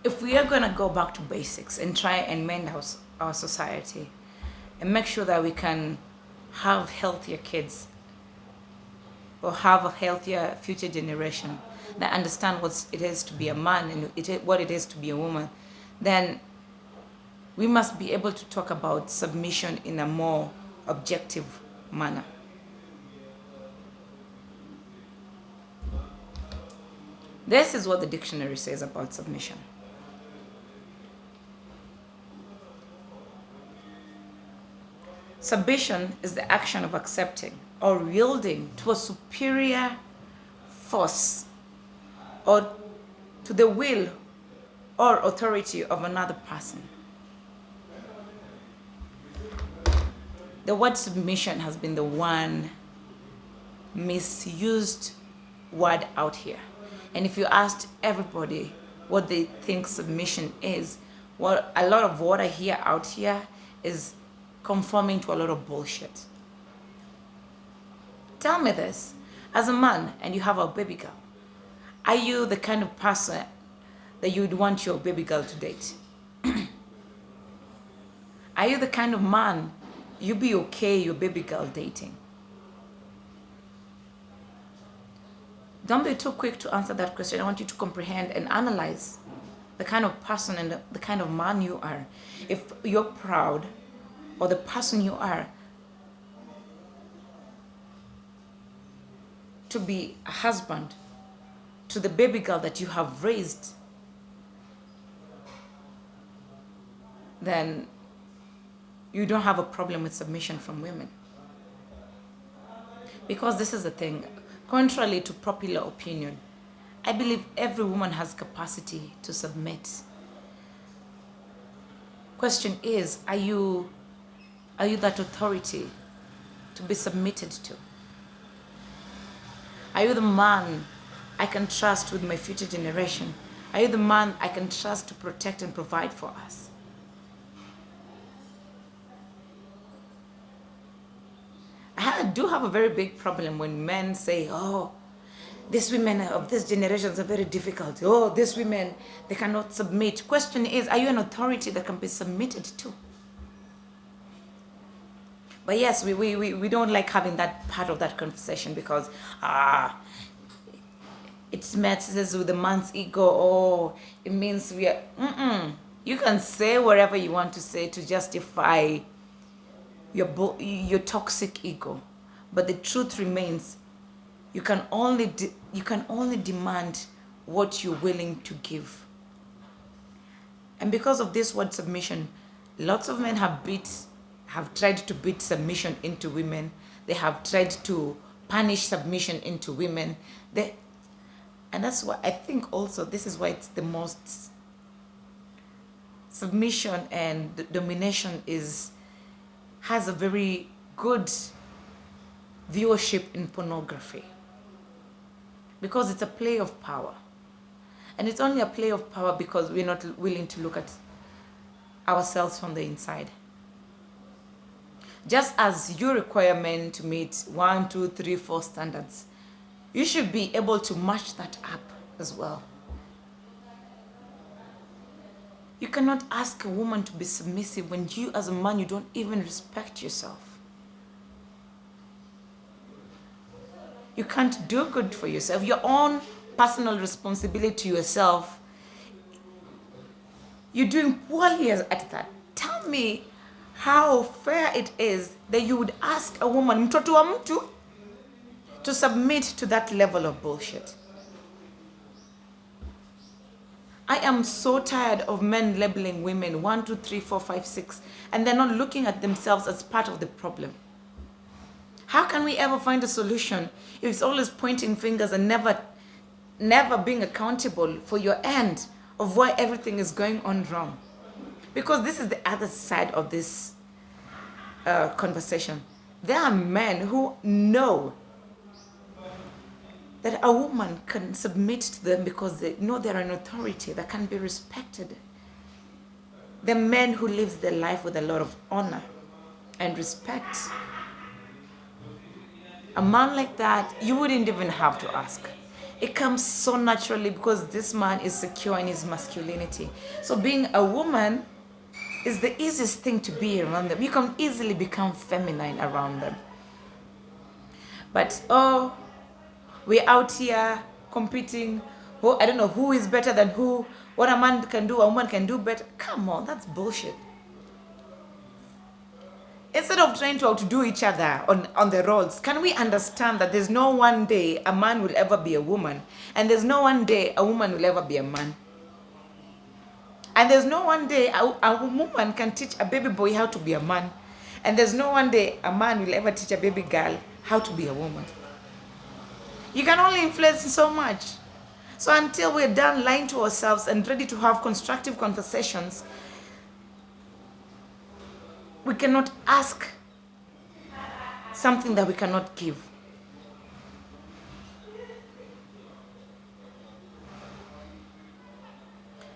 if we are going to go back to basics and try and mend our society and make sure that we can have healthier kids or have a healthier future generation that understand what it is to be a man and what it is to be a woman, then we must be able to talk about submission in a more objective manner. This is what the dictionary says about submission. Submission is the action of accepting or yielding to a superior force or to the will or authority of another person. The word submission has been the one misused word out here. And if you asked everybody what they think submission is, well, a lot of what I hear out here is conforming to a lot of bullshit. Tell me this, as a man and you have a baby girl, are you the kind of person that you would want your baby girl to date? Are you the kind of man you'd be okay your baby girl dating? Don't be too quick to answer that question. I want you to comprehend and analyze the kind of person and the kind of man you are. If you're proud, or the person you are, to be a husband to the baby girl that you have raised, then you don't have a problem with submission from women. Because this is the thing, contrary to popular opinion, I believe every woman has capacity to submit. Question is, are you that authority to be submitted to? Are you the man I can trust with my future generation? Are you the man I can trust to protect and provide for us? I do have a very big problem when men say, oh, these women of this generation are very difficult. Oh, these women, they cannot submit. Question is, are you an authority that can be submitted to? But yes, we don't like having that part of that conversation because it messes with the man's ego. Oh, it means we are... You can say whatever you want to say to justify your toxic ego. But the truth remains, you can only demand what you're willing to give. And because of this word submission, lots of men have tried to beat submission into women. They have tried to punish submission into women. And that's why I think also this is why it's the most... Submission and domination has a very good viewership in pornography. Because it's a play of power. And it's only a play of power because we're not willing to look at ourselves from the inside. Just as you require men to meet 1, 2, 3, 4 standards, you should be able to match that up as well. You cannot ask a woman to be submissive when you as a man, you don't even respect yourself. You can't do good for yourself. Your own personal responsibility to yourself, you're doing poorly at that. Tell me how fair it is that you would ask a woman, mtoto wa mtu, to submit to that level of bullshit. I am so tired of men labeling women 1, 2, 3, 4, 5, 6, and they're not looking at themselves as part of the problem. How can we ever find a solution if it's always pointing fingers and never being accountable for your end of why everything is going on wrong? Because this is the other side of this conversation. There are men who know that a woman can submit to them because they know they're an authority that can be respected. The men who live their life with a lot of honor and respect. A man like that, you wouldn't even have to ask. It comes so naturally because this man is secure in his masculinity. So being a woman is the easiest thing to be around them. You can easily become feminine around them. But oh, we're out here competing. Oh, I don't know who is better than who. What a man can do, a woman can do better. Come on, that's bullshit. Instead of trying to outdo each other on the roles, can we understand that there's no one day a man will ever be a woman, and there's no one day a woman will ever be a man? And there's no one day a woman can teach a baby boy how to be a man, and there's no one day a man will ever teach a baby girl how to be a woman. You can only influence so much. So until we're done lying to ourselves and ready to have constructive conversations, we cannot ask something that we cannot give.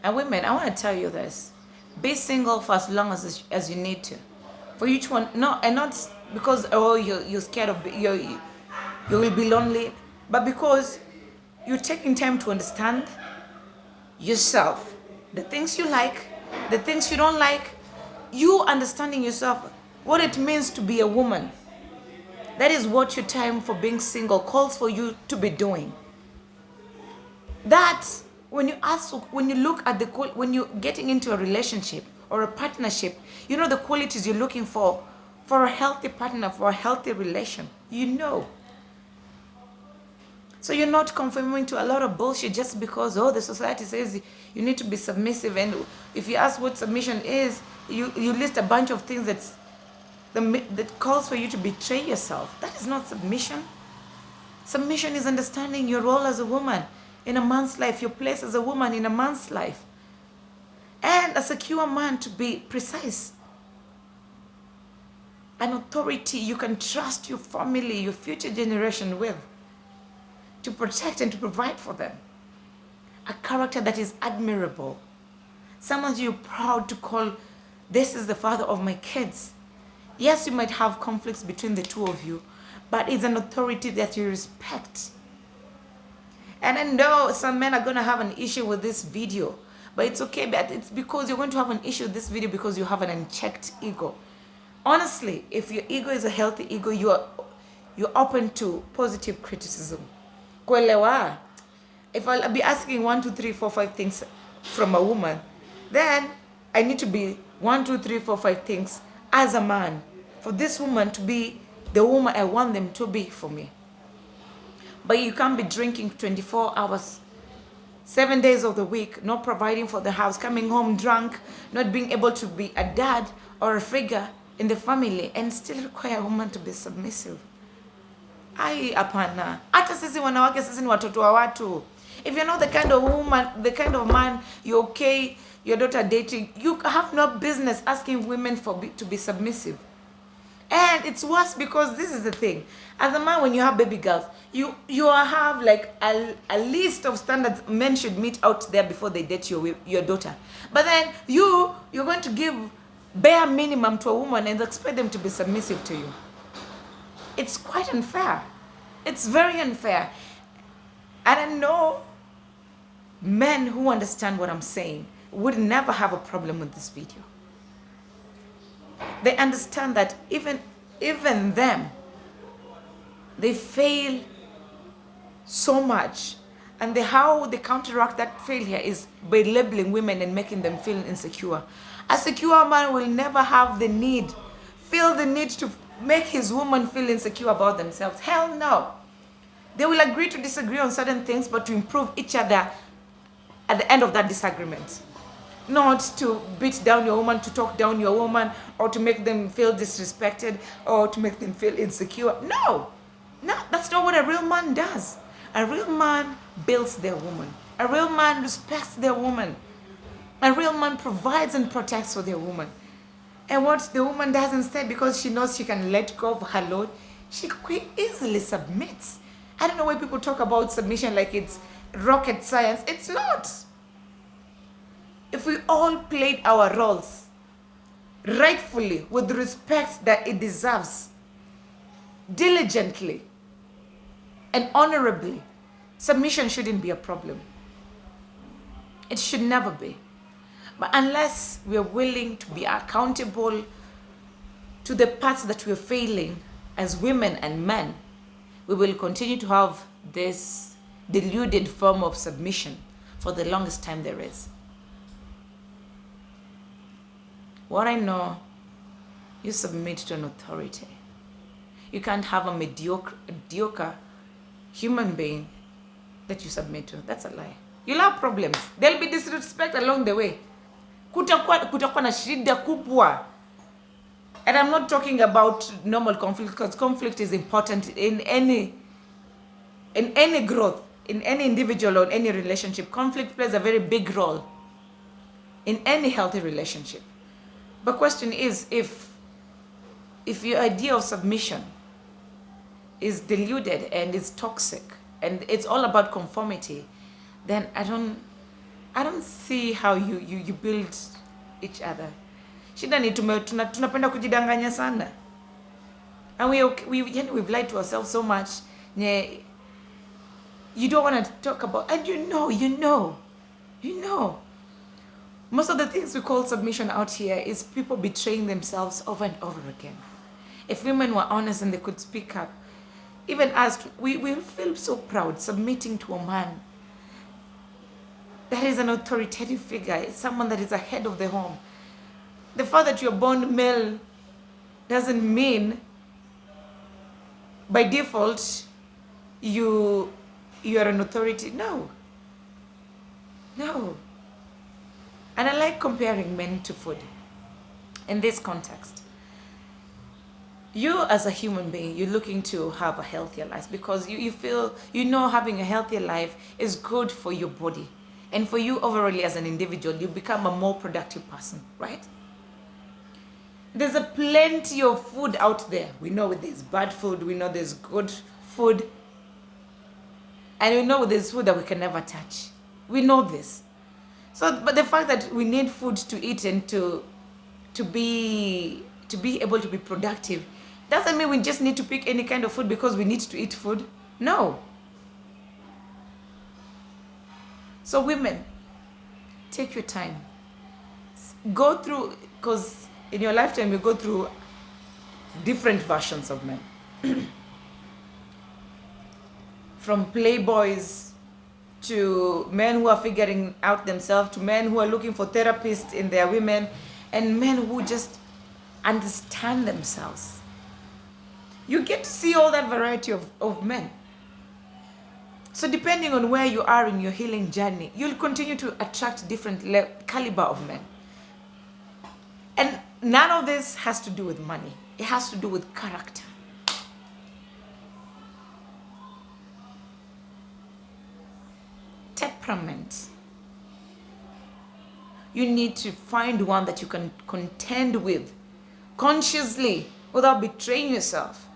And women, I want to tell you this. Be single for as long as you need to. For each one, no, and not because, oh, you're scared of, you will be lonely, but because you're taking time to understand yourself, the things you like, the things you don't like, you understanding yourself, what it means to be a woman. That is what your time for being single calls for you to be doing. That when you look at when you're getting into a relationship or a partnership, you know the qualities you're looking for a healthy partner, for a healthy relation. You know. So you're not conforming to a lot of bullshit just because, oh, the society says you need to be submissive. And if you ask what submission is, you list a bunch of things that calls for you to betray yourself. That is not submission. Submission is understanding your role as a woman in a man's life, your place as a woman in a man's life. And a secure man to be precise. An authority you can trust your family, your future generation with, to protect and to provide for them. A character that is admirable. Someone you're proud to call, this is the father of my kids. Yes, you might have conflicts between the two of you, but it's an authority that you respect. And I know some men are going to have an issue with this video, but it's okay. But it's because you're going to have an issue with this video because you have an unchecked ego. Honestly, if your ego is a healthy ego, you're open to positive criticism. Kuelewa. If I'll be asking 1, 2, 3, 4, 5 things from a woman, then I need to be 1, 2, 3, 4, 5 things as a man for this woman to be the woman I want them to be for me. But you can't be drinking 24 hours, 7 days of the week, not providing for the house, coming home drunk, not being able to be a dad or a figure in the family, and still require a woman to be submissive. Ai, hapana. Hata sisi wanawake, sisi ni watoto wa watu. If you're not the kind of woman, the kind of man, you're okay, your daughter dating, you have no business asking women to be submissive. And it's worse because this is the thing. As a man, when you have baby girls, you have like a list of standards men should meet out there before they date your daughter. But then you're going to give bare minimum to a woman and expect them to be submissive to you. It's quite unfair. It's very unfair. And I know men who understand what I'm saying would never have a problem with this video. They understand that even them, they fail so much. And how they counteract that failure is by labeling women and making them feel insecure. A secure man will never have feel the need to make his woman feel insecure about themselves. Hell no. They will agree to disagree on certain things, but to improve each other at the end of that disagreement. Not to beat down your woman, to talk down your woman, or to make them feel disrespected, or to make them feel insecure. No, that's not what a real man does. A real man builds their woman. A real man respects their woman. A real man provides and protects for their woman. And what the woman does instead, because she knows she can let go of her load, she easily submits. I don't know why people talk about submission like it's rocket science. It's not. If we all played our roles rightfully, with the respect that it deserves, diligently and honorably, Submission shouldn't be a problem. It should never be. But unless we are willing to be accountable to the parts that we're failing as women and men, we will continue to have this deluded form of submission for the longest time there is. What I know, you submit to an authority. You can't have a mediocre human being that you submit to. That's a lie. You'll have problems. There'll be disrespect along the way. Kutakuwa na shida kubwa. And I'm not talking about normal conflict, because conflict is important in any growth, in any individual or any relationship. Conflict plays a very big role in any healthy relationship. But question is, if your idea of submission is deluded and is toxic and it's all about conformity, then I don't see how you build each other. Shida ni tunapenda kujidanganya sana. And we've lied to ourselves so much. You don't want to talk about, and you know. Most of the things we call submission out here is people betraying themselves over and over again. If women were honest and they could speak up, even us, we feel so proud submitting to a man that is an authoritative figure. It's someone that is a head of the home. The fact that you're born male doesn't mean by default you are an authority. No. And I like comparing men to food in this context. You as a human being, you're looking to have a healthier life because you feel, having a healthier life is good for your body. And for you overall as an individual, you become a more productive person, right? There's a plenty of food out there. We know there's bad food, we know there's good food, and we know there's food that we can never touch. We know this. So, but the fact that we need food to eat and to be able to be productive doesn't mean we just need to pick any kind of food because we need to eat food. No. So women, take your time. Go through, because in your lifetime you go through different versions of men. From playboys to men who are figuring out themselves, to men who are looking for therapists in their women, and men who just understand themselves. You get to see all that variety of men. So depending on where you are in your healing journey, you'll continue to attract different caliber of men. And none of this has to do with money. It has to do with character. Temperament. You need to find one that you can contend with consciously without betraying yourself.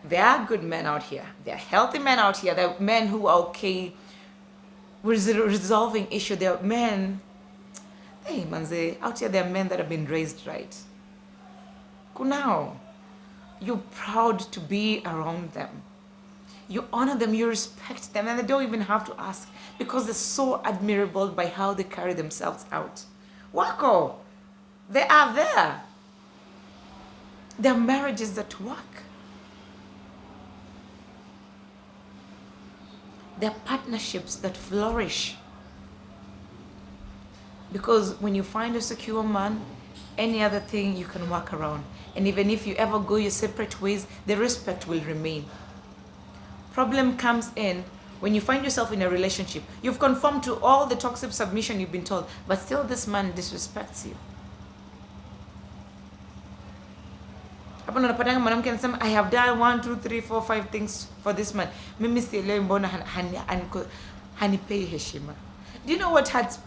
There are good men out here. There are healthy men out here. There are men who are okay with resolving issues. There are men, hey manze, out here there are men that have been raised right. Kunao, you're proud to be around them. You honor them, you respect them, and they don't even have to ask because they're so admirable by how they carry themselves out. Wako, they are there. There are marriages that work. There are partnerships that flourish. Because when you find a secure man, any other thing you can work around. And even if you ever go your separate ways, the respect will remain. Problem comes in when you find yourself in a relationship. You've conformed to all the toxic submission you've been told, but still this man disrespects you. Hapo unapatanga mwanamke anasema I have done 1 2 3 4 5 things for this man. Mimi sielewi mbona hanipei heshima. Do you know what hurts